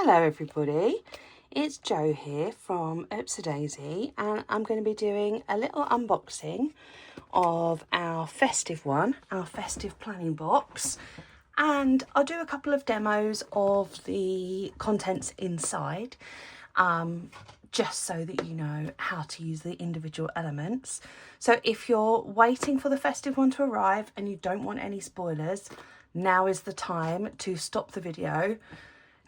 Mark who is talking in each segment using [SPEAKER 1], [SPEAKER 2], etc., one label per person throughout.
[SPEAKER 1] Hello everybody, it's Jo here from Oops a Daisy, and I'm going to be doing a little unboxing of our Festive One, our festive planning box, and I'll do a couple of demos of the contents inside, just so that you know how to use the individual elements. So if you're waiting for the Festive One to arrive and you don't want any spoilers, now is the time to stop the video,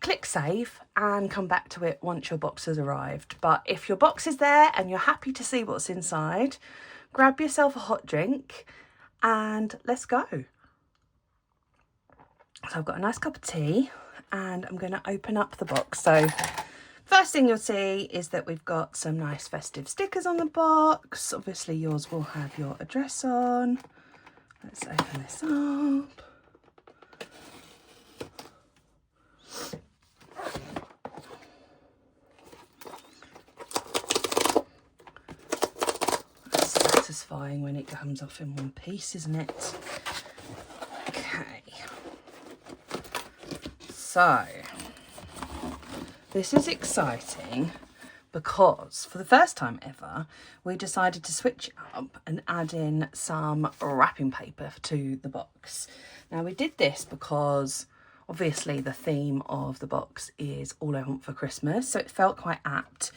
[SPEAKER 1] click save and come back to it once your box has arrived. But if your box is there and you're happy to see what's inside, grab yourself a hot drink and let's go. So I've got a nice cup of tea and I'm going to open up the box. So first thing you'll see is that we've got some nice festive stickers on the box. Obviously yours will have your address on. Let's open this up. Satisfying when it comes off in one piece, isn't it? Okay, so this is exciting because for the first time ever we decided to switch it up and add in some wrapping paper to the box. Now we did this because obviously the theme of the box is all I want for Christmas, so it felt quite apt,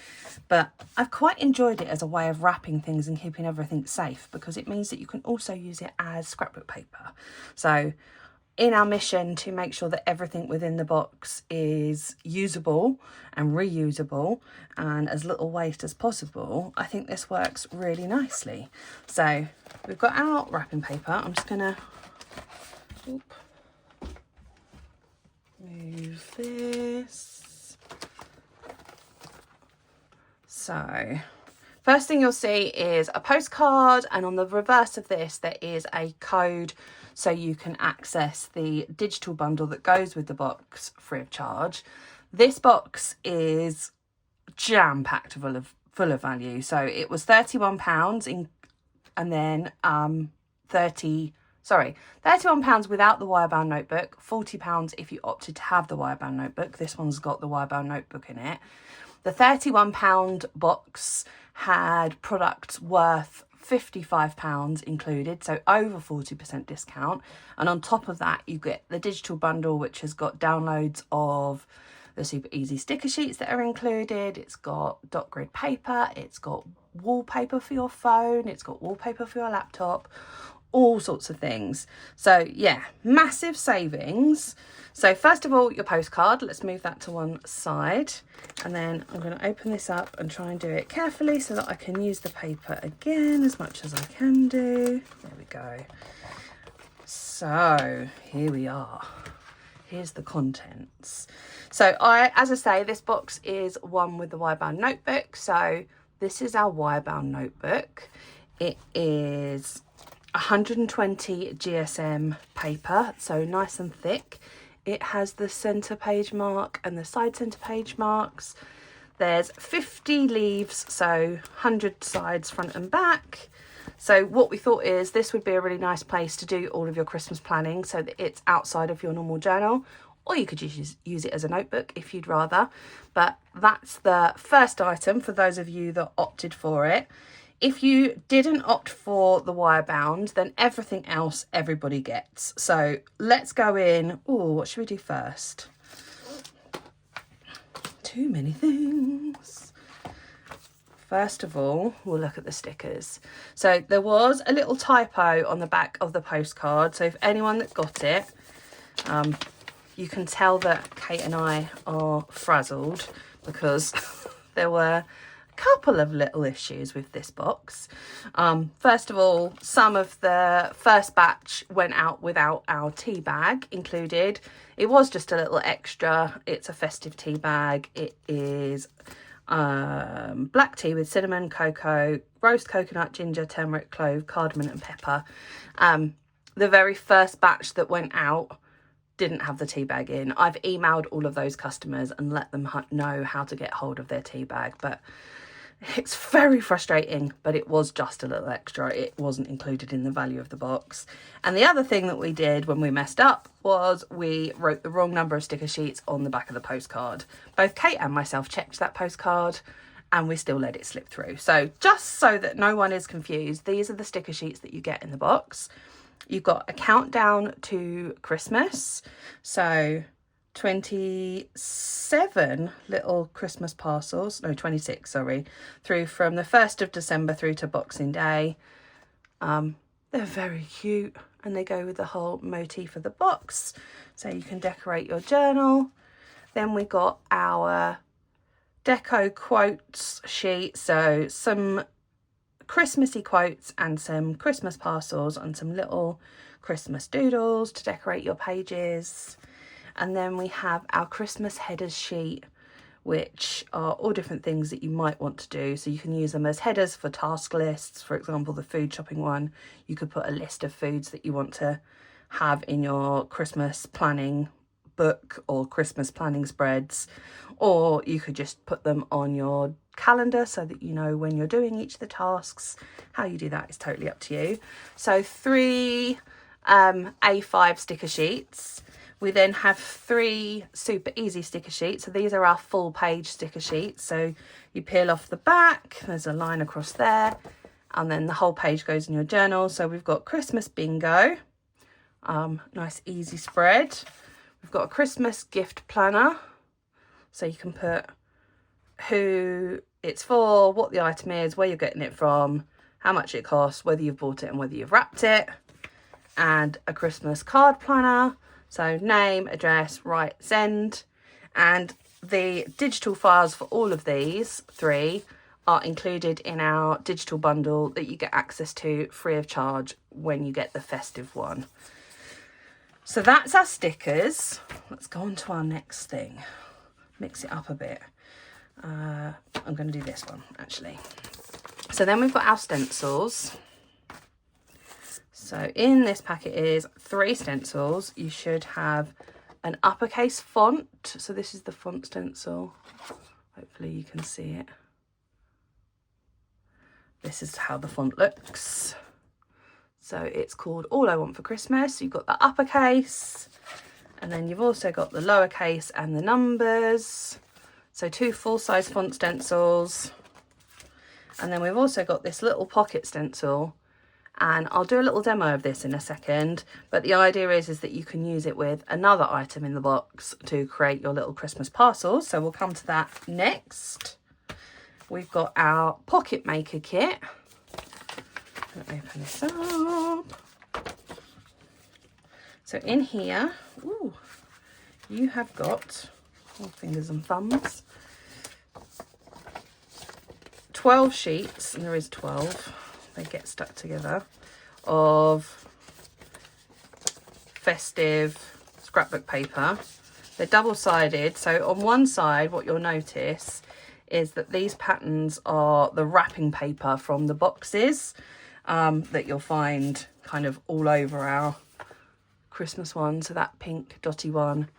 [SPEAKER 1] but I've quite enjoyed it as a way of wrapping things and keeping everything safe, because it means that you can also use it as scrapbook paper. So in our mission to make sure that everything within the box is usable and reusable and as little waste as possible, I think this works really nicely. So we've got our wrapping paper. I'm just gonna move this. So first thing you'll see is a postcard, and on the reverse of this there is a code so you can access the digital bundle that goes with the box free of charge. This box is jam-packed full of value. So it was £31 in, and then £31 without the wire-bound notebook, £40 if you opted to have the wire-bound notebook. This one's got the wire-bound notebook in it. The £31 box had products worth £55 included, so over 40% discount. And on top of that, you get the digital bundle, which has got downloads of the super easy sticker sheets that are included. It's got dot grid paper, it's got wallpaper for your phone, it's got wallpaper for your laptop, all sorts of things. So yeah, massive savings. So first of all, your postcard, let's move that to one side, and then I'm going to open this up and try and do it carefully so that I can use the paper again as much as I can do. There we go. So here we are. Here's the contents. So as I say, this box is one with the wire-bound notebook. So this is our wire-bound notebook. It is 120 GSM paper, so nice and thick. It has the centre page mark and the side centre page marks. There's 50 leaves, so 100 sides front and back. So what we thought is this would be a really nice place to do all of your Christmas planning, so that it's outside of your normal journal, or you could use it as a notebook if you'd rather. But that's the first item for those of you that opted for it. If you didn't opt for the wire bound, then everything else everybody gets. So let's go in. Oh, what should we do first? Too many things. First of all, we'll look at the stickers. So there was a little typo on the back of the postcard. So if anyone that got it, you can tell that Kate and I are frazzled because there were couple of little issues with this box. First of all, some of the first batch went out without our tea bag included. It was just a little extra. It's a festive tea bag. It is black tea with cinnamon, cocoa, roast coconut, ginger, turmeric, clove, cardamom and pepper. The very first batch that went out didn't have the tea bag in. I've emailed all of those customers and let them know how to get hold of their tea bag, but It's very frustrating, but it was just a little extra. It wasn't included in the value of the box. And the other thing that we did when we messed up was we wrote the wrong number of sticker sheets on the back of the postcard. Both Kate and myself checked that postcard and we still let it slip through. So just so that no one is confused, these are the sticker sheets that you get in the box. You've got a countdown to Christmas. So 27 little Christmas parcels, no 26, sorry, through from the 1st of December through to Boxing Day. They're very cute and they go with the whole motif of the box, so you can decorate your journal. Then we got our deco quotes sheet, so some Christmassy quotes and some Christmas parcels and some little Christmas doodles to decorate your pages. And then we have our Christmas headers sheet, which are all different things that you might want to do. So you can use them as headers for task lists. For example, the food shopping one, you could put a list of foods that you want to have in your Christmas planning book or Christmas planning spreads, or you could just put them on your calendar so that you know when you're doing each of the tasks. How you do that is totally up to you. So 3 A5 sticker sheets. We then have 3 super easy sticker sheets. So these are our full page sticker sheets. So you peel off the back, there's a line across there, and then the whole page goes in your journal. So we've got Christmas bingo, nice easy spread. We've got a Christmas gift planner. So you can put who it's for, what the item is, where you're getting it from, how much it costs, whether you've bought it and whether you've wrapped it. And a Christmas card planner. So name, address, write, send. And the digital files for all of these 3 are included in our digital bundle that you get access to free of charge when you get the Festive One. So that's our stickers. Let's go on to our next thing. Mix it up a bit. I'm going to do this one actually. So then we've got our stencils. So in this packet is 3 stencils. You should have an uppercase font. So this is the font stencil. Hopefully you can see it. This is how the font looks. So it's called All I Want for Christmas. You've got the uppercase, and then you've also got the lowercase and the numbers. So 2 full-size font stencils. And then we've also got this little pocket stencil. And I'll do a little demo of this in a second, but the idea is that you can use it with another item in the box to create your little Christmas parcels. So we'll come to that next. We've got our pocket maker kit. I'll open this up. So in here, ooh, you have got, fingers and thumbs, 12 sheets, and there is 12. They get stuck together, of festive scrapbook paper. They're double-sided, so on one side what you'll notice is that these patterns are the wrapping paper from the boxes that you'll find kind of all over our Christmas one. So that pink dotty one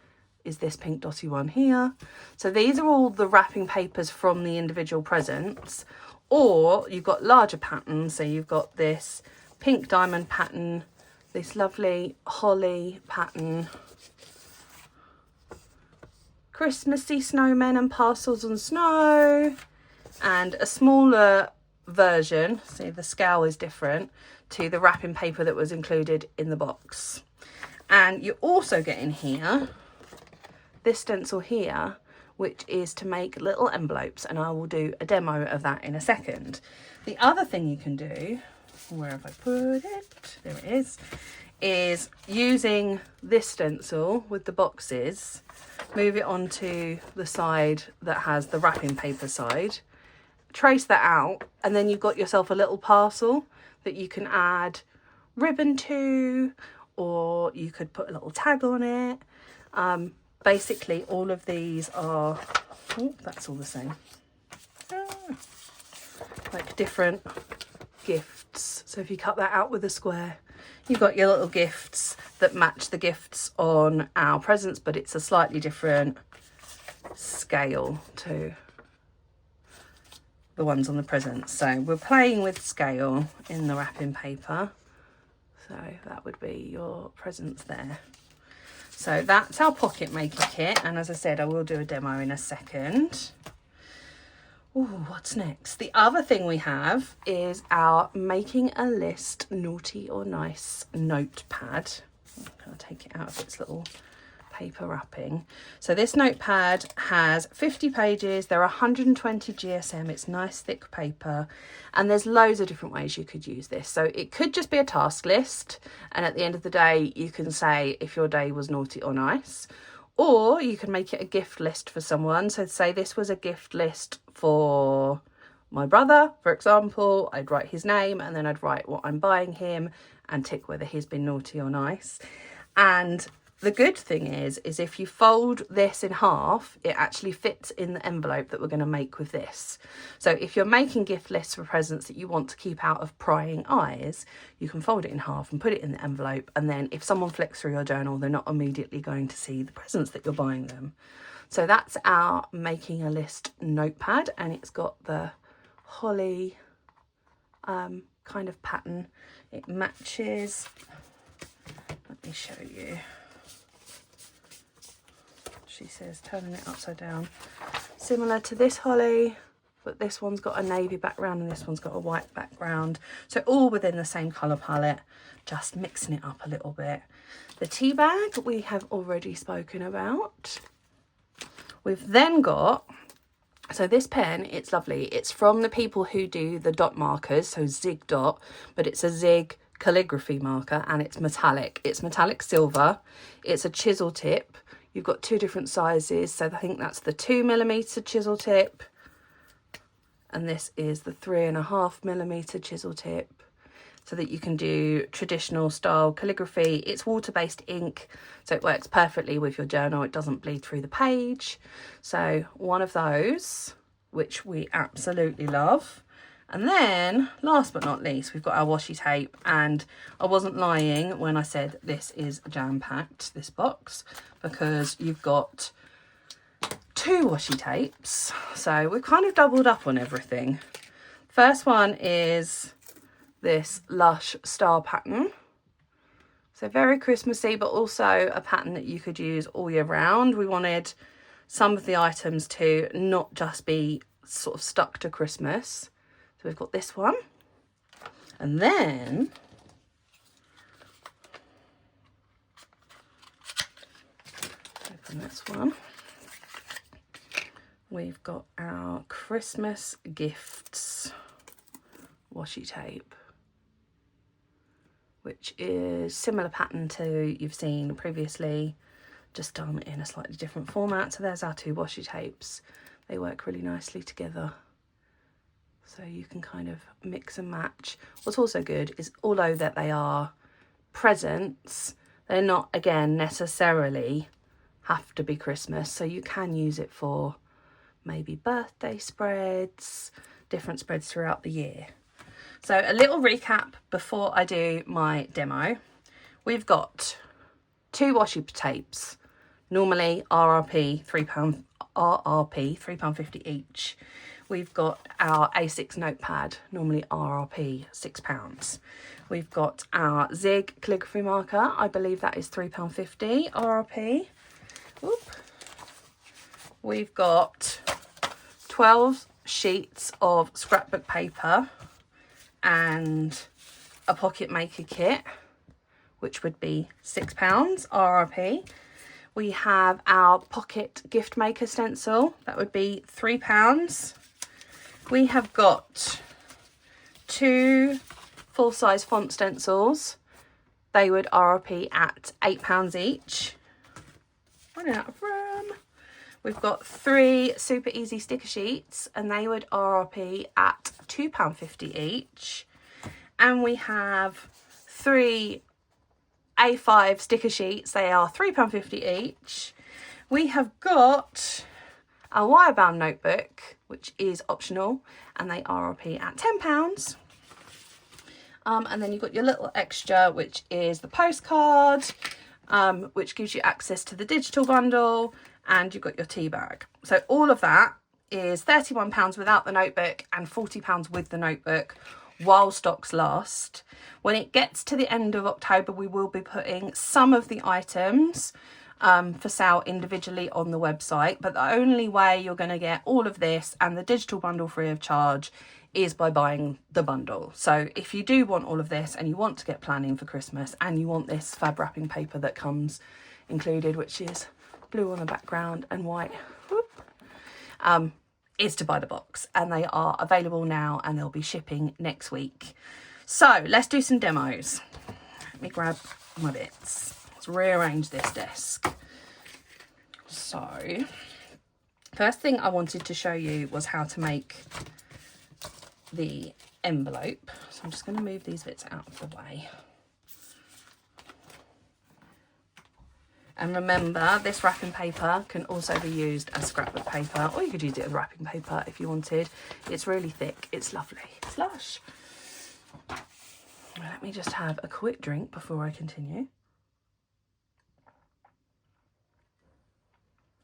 [SPEAKER 1] is this pink dotty one here. So these are all the wrapping papers from the individual presents. Or you've got larger patterns, so you've got this pink diamond pattern, this lovely holly pattern, Christmassy snowmen and parcels and snow, and a smaller version, see the scale is different, to the wrapping paper that was included in the box. And you also get in here this stencil here, which is to make little envelopes, and I will do a demo of that in a second. The other thing you can do, where have I put it? There it is using this stencil with the boxes, move it onto the side that has the wrapping paper side, trace that out, and then you've got yourself a little parcel that you can add ribbon to, or you could put a little tag on it. Basically, all of these are, oh, that's all the same, like different gifts. So if you cut that out with a square, you've got your little gifts that match the gifts on our presents, but it's a slightly different scale too. the ones on the presents. So we're playing with scale in the wrapping paper. So that would be your presents there. So that's our pocket maker kit. And as I said, I will do a demo in a second. Ooh, what's next? The other thing we have is our making a list naughty or nice notepad. I'm going to take it out of its little paper wrapping. So this notepad has 50 pages. There are 120 GSM. It's nice thick paper, and there's loads of different ways you could use this. So it could just be a task list, and at the end of the day you can say if your day was naughty or nice, or you can make it a gift list for someone. So say this was a gift list for my brother, for example. I'd write his name and then I'd write what I'm buying him and tick whether he's been naughty or nice. And the good thing is if you fold this in half, it actually fits in the envelope that we're going to make with this. So if you're making gift lists for presents that you want to keep out of prying eyes, you can fold it in half and put it in the envelope. And then if someone flicks through your journal, they're not immediately going to see the presents that you're buying them. So that's our making a list notepad, and it's got the holly kind of pattern. It matches. Let me show you. She says turning it upside down, similar to this holly, but this one's got a navy background and this one's got a white background. So all within the same colour palette, just mixing it up a little bit. The tea bag we have already spoken about. We've then got, so this pen, it's lovely. It's from the people who do the dot markers, so Zig Dot, but it's a Zig calligraphy marker and it's metallic. It's metallic silver. It's a chisel tip. You've got two different sizes, so I think that's the 2mm chisel tip, and this is the 3.5mm chisel tip, so that you can do traditional style calligraphy. It's water-based ink, so it works perfectly with your journal. It doesn't bleed through the page. So one of those, which we absolutely love. And then, last but not least, we've got our washi tape, and I wasn't lying when I said this is jam-packed, this box, because you've got 2 washi tapes. So we've kind of doubled up on everything. First one is this Lush star pattern. So very Christmassy, but also a pattern that you could use all year round. We wanted some of the items to not just be sort of stuck to Christmas. So we've got this one, and then open this one. We've got our Christmas gifts washi tape, which is similar pattern to you've seen previously, just done in a slightly different format. So there's our 2 washi tapes. They work really nicely together. So you can kind of mix and match. What's also good is, although that they are presents, they're not, again, necessarily have to be Christmas. So you can use it for maybe birthday spreads, different spreads throughout the year. So a little recap before I do my demo. We've got 2 washi tapes, normally RRP £3.50 each. We've got our A6 notepad, normally RRP £6. We've got our Zig calligraphy marker. I believe that is £3.50 RRP. Oop. We've got 12 sheets of scrapbook paper and a pocket maker kit, which would be £6 RRP. We have our pocket gift maker stencil. That would be £3. We have got 2 full-size font stencils. They would RRP at £8 each. Running out of room. We've got 3 super easy sticker sheets, and they would RRP at £2.50 each. And we have 3 A5 sticker sheets. They are £3.50 each. We have got a wire-bound notebook, which is optional, and they RRP at £10. And then you've got your little extra, which is the postcard, which gives you access to the digital bundle, and you've got your tea bag. So all of that is £31 without the notebook and £40 with the notebook while stocks last. When it gets to the end of October, we will be putting some of the items for sale individually on the website, but the only way you're going to get all of this and the digital bundle free of charge is by buying the bundle. So if you do want all of this and you want to get planning for Christmas and you want this fab wrapping paper that comes included, which is blue on the background and white, is to buy the box, and they are available now and they'll be shipping next week. So let's do some demos. Let me grab my bits. Let's rearrange this desk. So first thing I wanted to show you was how to make the envelope. So I'm just going to move these bits out of the way. And remember, this wrapping paper can also be used as scrapbook paper, or you could use it as wrapping paper if you wanted. It's really thick, it's lovely, it's lush. Let me just have a quick drink before I continue.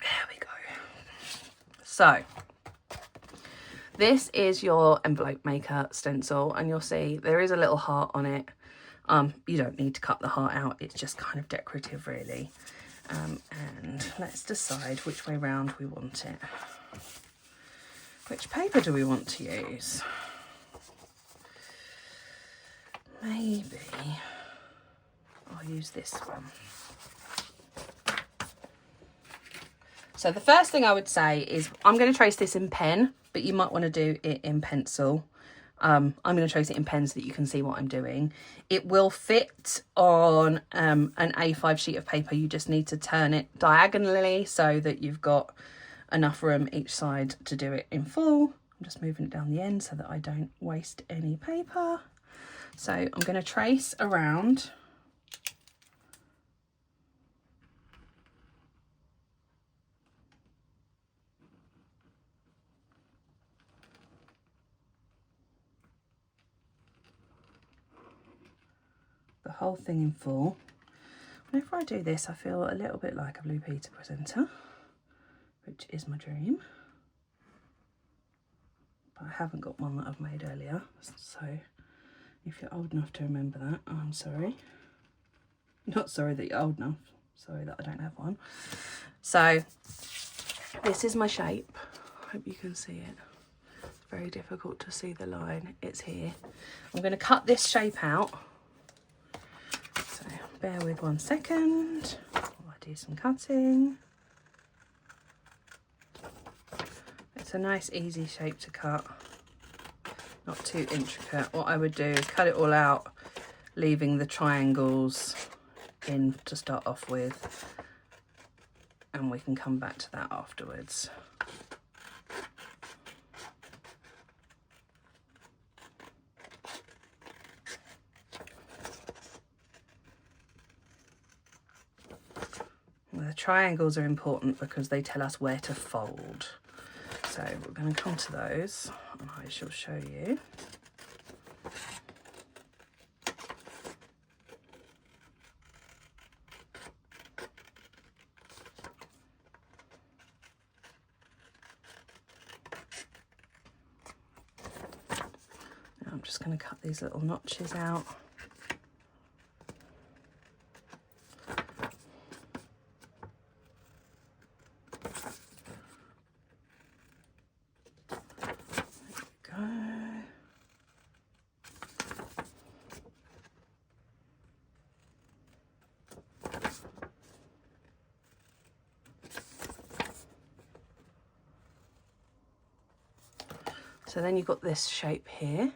[SPEAKER 1] There we go. So this is your envelope maker stencil, and you'll see there is a little heart on it. You don't need to cut the heart out, it's just kind of decorative really. And let's decide which way round we want it. Which paper do we want to use? Maybe I'll use this one. So the first thing I would say is I'm going to trace this in pen, but you might want to do it in pencil. I'm going to trace it in pen so that you can see what I'm doing. It will fit on an A5 sheet of paper. You just need to turn it diagonally so that you've got enough room each side to do it in full. I'm just moving it down the end so that I don't waste any paper. So I'm going to trace around . The whole thing in full. Whenever I do this, I feel a little bit like a Blue Peter presenter, which is my dream. But I haven't got one that I've made earlier, so if you're old enough to remember that, I'm sorry. Not sorry that you're old enough, sorry that I don't have one. So this is my shape. I hope you can see it. It's very difficult to see the line. It's here. I'm going to cut this shape out. So bear with 1 second while I do some cutting. It's a nice easy shape to cut, not too intricate. What I would do is cut it all out, leaving the triangles in to start off with, and we can come back to that afterwards. The triangles are important because they tell us where to fold. So we're going to come to those and I shall show you. Now I'm just going to cut these little notches out. So then you've got this shape here.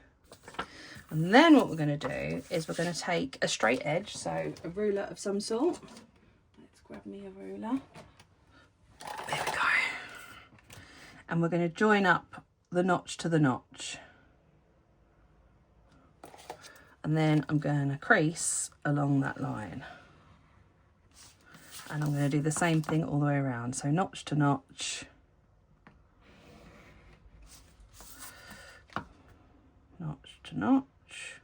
[SPEAKER 1] And then what we're going to do is we're going to take a straight edge, so a ruler of some sort. Let's grab me a ruler. There we go. And we're going to join up the notch to the notch. And then I'm going to crease along that line. And I'm going to do the same thing all the way around. So notch to notch. Notch to notch.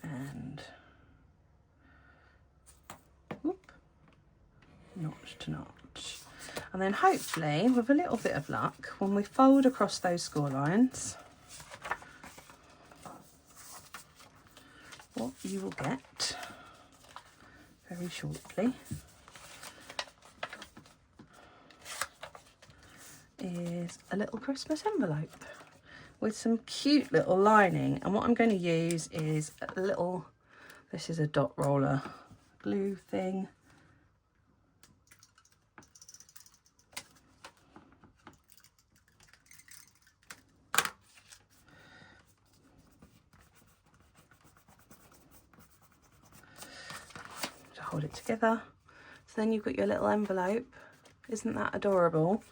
[SPEAKER 1] And whoop. notch to notch. And then hopefully, with a little bit of luck, when we fold across those score lines, what you will get very shortly is a little Christmas envelope with some cute little lining. And what I'm going to use is a little, this is a dot roller glue thing. To hold it together. So then you've got your little envelope. Isn't that adorable?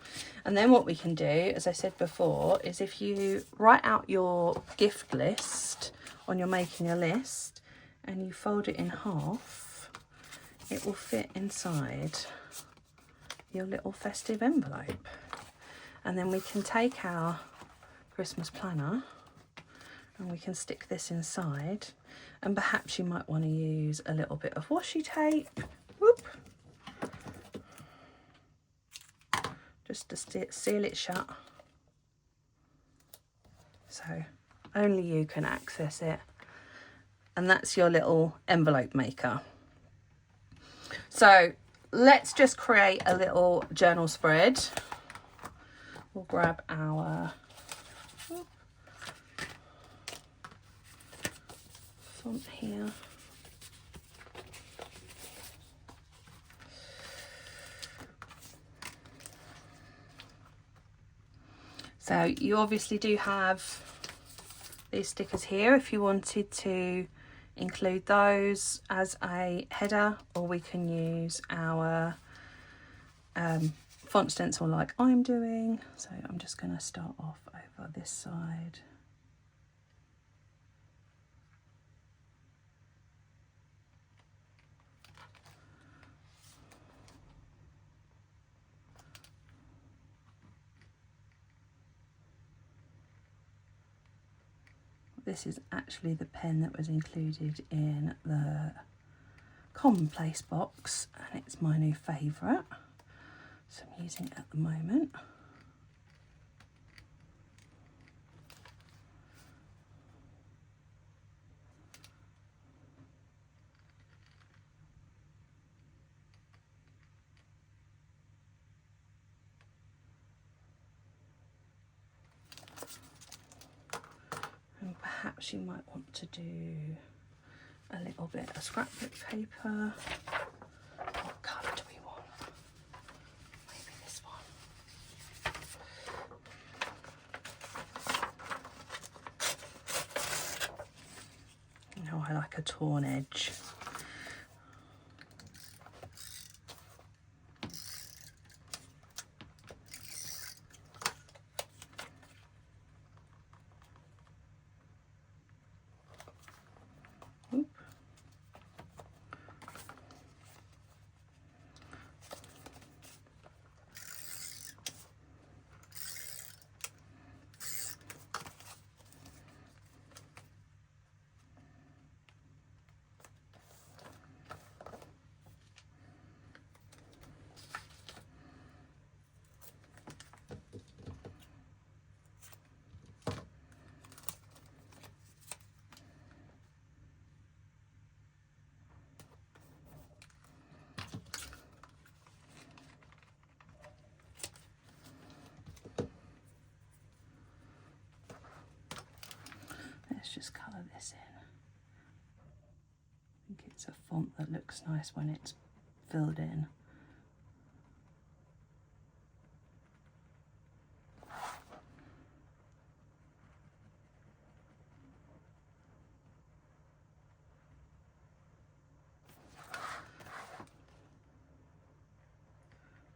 [SPEAKER 1] And then what we can do, as I said before, is if you write out your gift list on your making a list and you fold it in half, it will fit inside your little festive envelope. And then we can take our Christmas planner and we can stick this inside, and perhaps you might want to use a little bit of washi tape. Whoop. Just to seal it shut, so only you can access it. And that's your little envelope maker. So let's just create a little journal spread. We'll grab our font here. So you obviously do have these stickers here if you wanted to include those as a header, or we can use our font stencil like I'm doing. So I'm just going to start off over this side. This is actually the pen that was included in the commonplace box, and it's my new favourite, so I'm using it at the moment. And perhaps you might want to do a little bit of scrapbook paper. What colour do we want? Maybe this one. No, I like a torn edge. Let's just colour this in. I think it's a font that looks nice when it's filled in.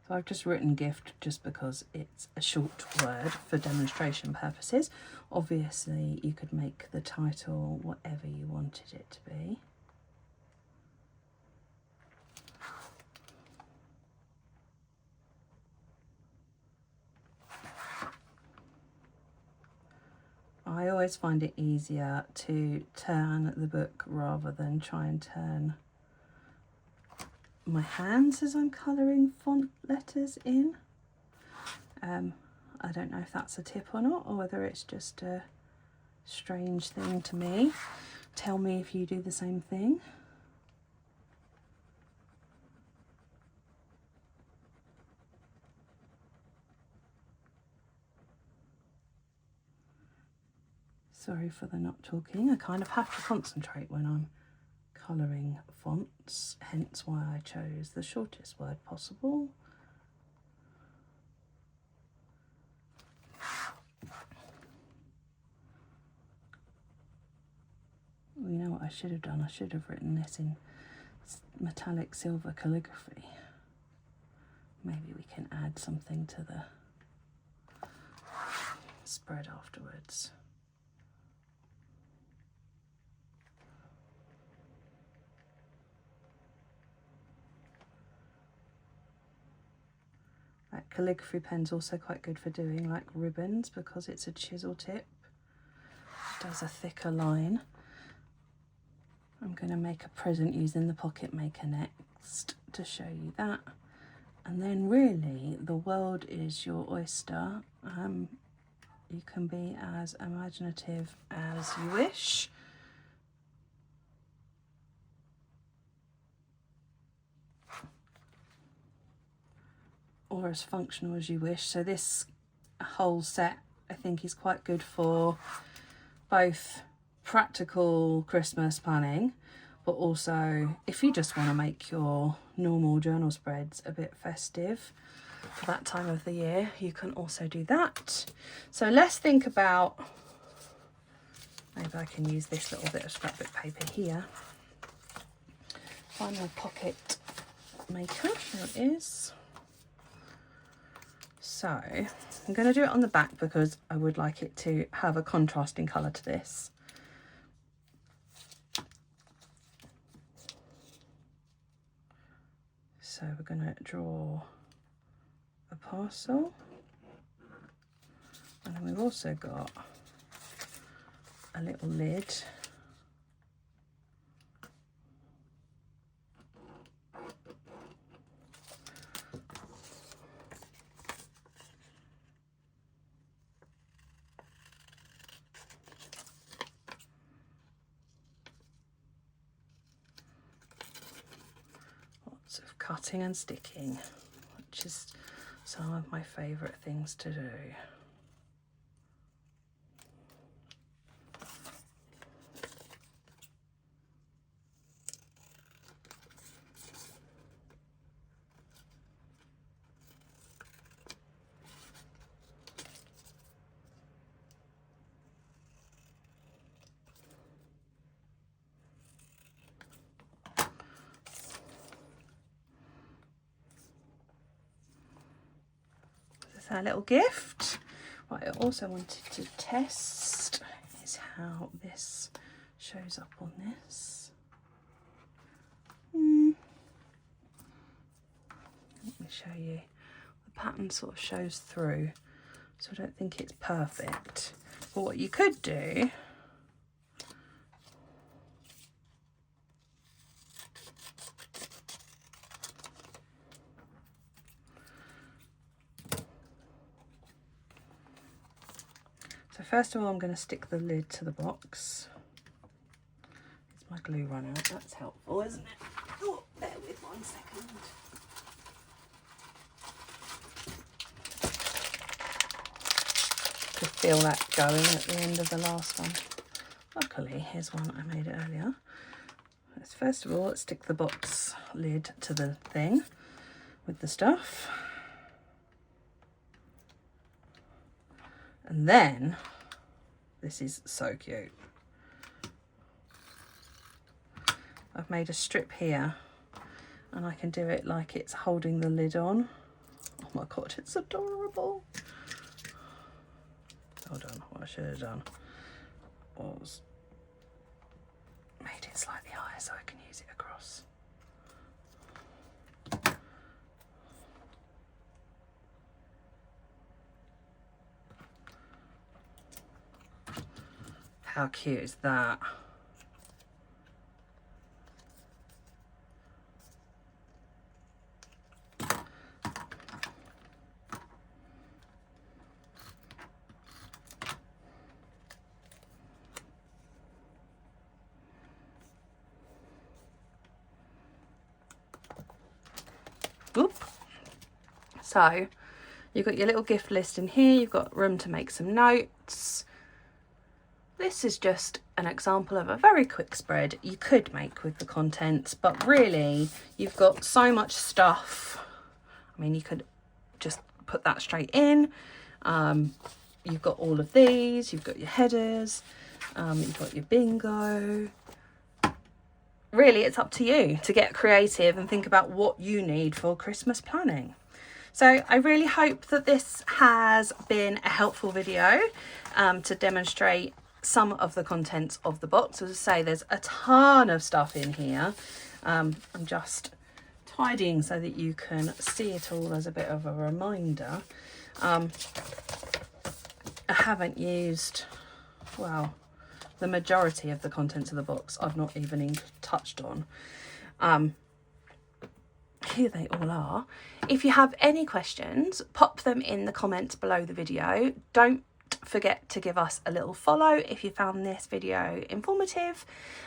[SPEAKER 1] So I've just written gift just because it's a short word for demonstration purposes. Obviously you could make the title whatever you wanted it to be. I always find it easier to turn the book rather than try and turn my hands as I'm colouring font letters in. I don't know if that's a tip or not, or whether it's just a strange thing to me. Tell me if you do the same thing. Sorry for the not talking. I kind of have to concentrate when I'm colouring fonts, hence why I chose the shortest word possible. You know what I should have done? I should have written this in metallic silver calligraphy. Maybe we can add something to the spread afterwards. That calligraphy pen's also quite good for doing like ribbons because it's a chisel tip. It does a thicker line. I'm going to make a present using the pocket maker next to show you that. And then really the world is your oyster. You can be as imaginative as you wish. Or as functional as you wish. So this whole set I think is quite good for both practical Christmas planning, but also if you just want to make your normal journal spreads a bit festive for that time of the year, you can also do that. So let's think about, maybe I can use this little bit of scrapbook paper here. Find my pocket maker, there it is. So I'm going to do it on the back because I would like it to have a contrasting colour to this. So we're going to draw a parcel, and then we've also got a little lid. Of cutting and sticking, which is some of my favourite things to do. Our little gift. What I also wanted to test is how this shows up on this. Let me show you. The pattern sort of shows through, so I don't think it's perfect. But what you could do first of all, I'm going to stick the lid to the box. Is my glue run out? That's helpful, isn't it? Oh, bear with 1 second. Could feel that going at the end of the last one. Luckily, here's one I made earlier. Let's first of all, let's stick the box lid to the thing with the stuff. And then, this is so cute. I've made a strip here and I can do it like it's holding the lid on. Oh my God, it's adorable. Hold on, what I should have done was made it slightly higher so I can use it across. How cute is that? So you've got your little gift list in here, you've got room to make some notes. This is just an example of a very quick spread you could make with the contents, but really you've got so much stuff. I mean, you could just put that straight in. You've got all of these, you've got your headers, you've got your bingo. Really, it's up to you to get creative and think about what you need for Christmas planning. So I really hope that this has been a helpful video to demonstrate some of the contents of the box. As I say, there's a ton of stuff in here. I'm just tidying so that you can see it all as a bit of a reminder. I haven't used, well, the majority of the contents of the box I've not even touched on. Here they all are. If you have any questions, pop them in the comments below the video. Don't forget to give us a little follow if you found this video informative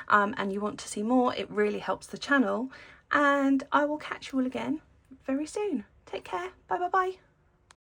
[SPEAKER 1] and you want to see more. It really helps the channel, and I will catch you all again very soon. Take care. Bye bye bye.